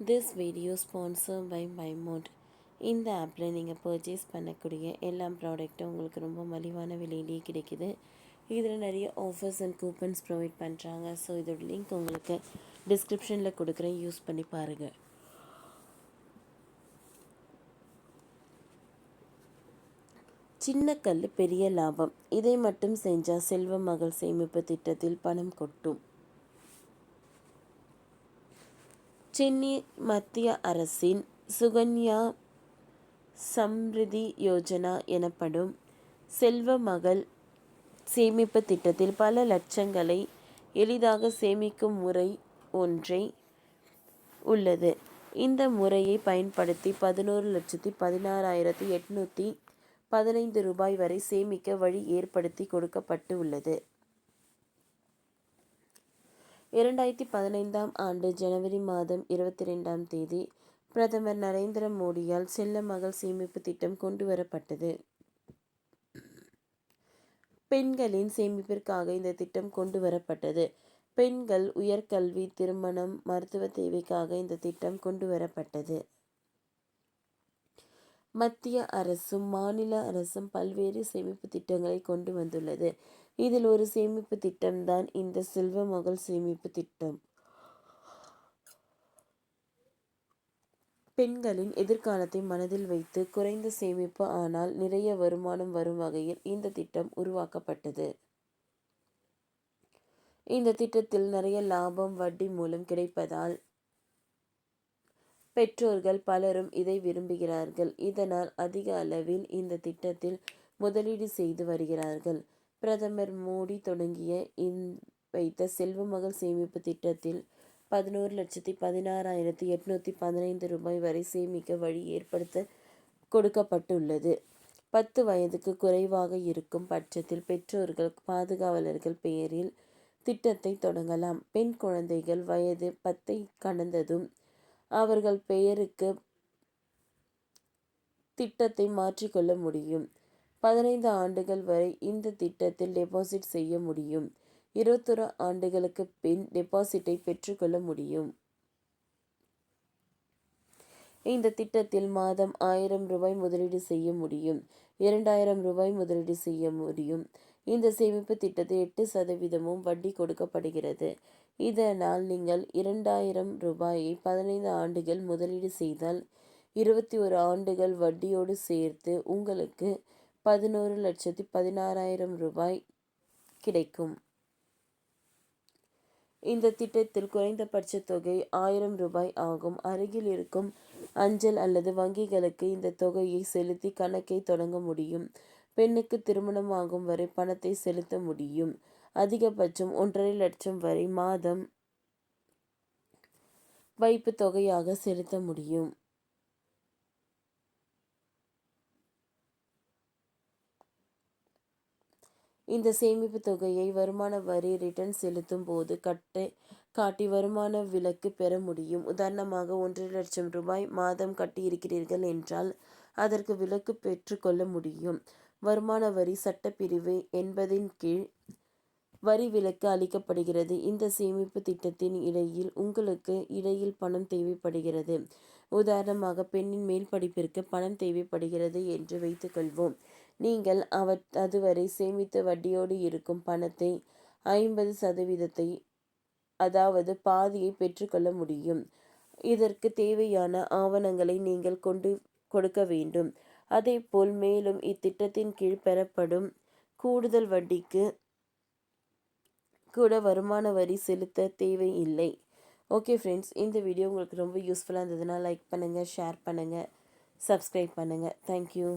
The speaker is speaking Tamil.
This video sponsored by MyMode. இந்த ஆப்பில் நீங்கள் பர்ச்சேஸ் பண்ணக்கூடிய எல்லா ப்ராடக்ட்டும் உங்களுக்கு ரொம்ப மலிவான விலையிலேயே கிடைக்குது. இதில் நிறைய ஆஃபர்ஸ் அண்ட் கூப்பன்ஸ் ப்ரொவைட் பண்ணுறாங்க. ஸோ இதோட லிங்க் உங்களுக்கு டிஸ்கிரிப்ஷனில் கொடுக்குறேன், யூஸ் பண்ணி பாருங்கள். சின்ன கல் பெரிய லாபம், இதை மட்டும் செஞ்சால் செல்வ மகள் சேமிப்பு திட்டத்தில் பணம் கொட்டும். சென்னை மத்திய அரசின் சுகன்யா சம்ரிதி யோஜனா எனப்படும் செல்வ மகள் சேமிப்பு திட்டத்தில் பல லட்சங்களை எளிதாக சேமிக்கும் முறை ஒன்றை உள்ளது. இந்த முறையை பயன்படுத்தி 11,16,815 ரூபாய் வரை சேமிக்க வழி ஏற்படுத்தி கொடுக்கப்பட்டு உள்ளது. 2015 ஆண்டு ஜனவரி மாதம் 22 பிரதமர் நரேந்திர மோடியால் செல்ல மகள் சேமிப்பு திட்டம் கொண்டு வரப்பட்டது. பெண்களின் சேமிப்பிற்காக இந்த திட்டம் கொண்டு வரப்பட்டது. பெண்கள் உயர்கல்வி, திருமணம், மருத்துவ தேவைக்காக இந்த திட்டம் கொண்டு வரப்பட்டது. மத்திய அரசும் மாநில அரசும் பல்வேறு சேமிப்பு திட்டங்களை கொண்டு வந்துள்ளது. இதில் ஒரு சேமிப்பு திட்டம்தான் இந்த செல்வ மகள் சேமிப்பு திட்டம். பெண்களின் எதிர்காலத்தை மனதில் வைத்து குறைந்த சேமிப்பு ஆனால் நிறைய வருமானம் வரும் வகையில் இந்த திட்டம் உருவாக்கப்பட்டது. இந்த திட்டத்தில் நிறைய லாபம் வட்டி மூலம் கிடைப்பதால் பெற்றோர்கள் பலரும் இதை விரும்புகிறார்கள். இதனால் அதிக அளவில் இந்த திட்டத்தில் முதலீடு செய்து வருகிறார்கள். பிரதமர் மோடி தொடங்கிய வைத்த செல்வ மகள் சேமிப்பு திட்டத்தில் 11,16,815 ரூபாய் வரை சேமிக்க வழி ஏற்படுத்த கொடுக்கப்பட்டுள்ளது. 10 வயதுக்கு குறைவாக இருக்கும் பட்சத்தில் பெற்றோர்கள் பாதுகாவலர்கள் பெயரில் திட்டத்தை தொடங்கலாம். பெண் குழந்தைகள் வயது 10 கடந்ததும் அவர்கள் பெயருக்கு திட்டத்தை மாற்றிக்கொள்ள முடியும். 15 ஆண்டுகள் வரை இந்த திட்டத்தில் டெபாசிட் செய்ய முடியும். 21 ஆண்டுகளுக்கு பின் டெபாசிட்டை பெற்றுக்கொள்ள முடியும். இந்த திட்டத்தில் மாதம் 1000 ரூபாய் முதலீடு செய்ய முடியும். 2000 ரூபாய் முதலீடு செய்ய முடியும். இந்த சேமிப்பு திட்டத்தில் 8% வட்டி கொடுக்கப்படுகிறது. இதனால் நீங்கள் 2000 ரூபாயை 15 ஆண்டுகள் முதலீடு செய்தால் 21 ஆண்டுகள் வட்டியோடு சேர்த்து உங்களுக்கு 11,16,000 ரூபாய் கிடைக்கும். இந்த திட்டத்தில் குறைந்தபட்ச தொகை 1000 ரூபாய் ஆகும். அருகில் இருக்கும் அஞ்சல் அல்லது வங்கிகளுக்கு இந்த தொகையை செலுத்தி கணக்கை தொடங்க முடியும். பெண்ணுக்கு திருமணம் ஆகும் வரை பணத்தை செலுத்த முடியும். அதிகபட்சம் 1,50,000 லட்சம் வரை மாதம் வைப்பு தொகையாக செலுத்த முடியும். இந்த சேமிப்பு தொகையை வருமான வரி ரிட்டர்ன் செலுத்தும் போது காட்டி வருமான விலக்கு பெற முடியும். உதாரணமாக 1,50,000 லட்சம் ரூபாய் மாதம் கட்டியிருக்கிறீர்கள் என்றால் அதற்கு விலக்கு பெற்று கொள்ள முடியும். வருமான வரி சட்டப்பிரிவு 80 கீழ் வரி விலக்கு அளிக்கப்படுகிறது. இந்த சேமிப்பு திட்டத்தின் உங்களுக்கு இடையில் பணம் தேவைப்படுகிறது. உதாரணமாக பெண்ணின் மேல் படிப்பிற்கு பணம் தேவைப்படுகிறது என்று வைத்துக்கொள்வோம். நீங்கள் அதுவரை சேமித்த வட்டியோடு இருக்கும் பணத்தை 50%, அதாவது பாதியை பெற்றுக்கொள்ள முடியும். இதற்கு தேவையான ஆவணங்களை நீங்கள் கொடுக்க வேண்டும். அதேபோல் மேலும் இத்திட்டத்தின் கீழ் பெறப்படும் கூடுதல் வட்டிக்கு கூட வருமான வரி செலுத்த தேவை இல்லை. ஓகே ஃப்ரெண்ட்ஸ், இந்த வீடியோ உங்களுக்கு ரொம்ப யூஸ்ஃபுல்லாக இருந்ததுன்னா லைக் பண்ணுங்கள், ஷேர் பண்ணுங்கள், சப்ஸ்கிரைப் பண்ணுங்கள். தேங்க்யூ.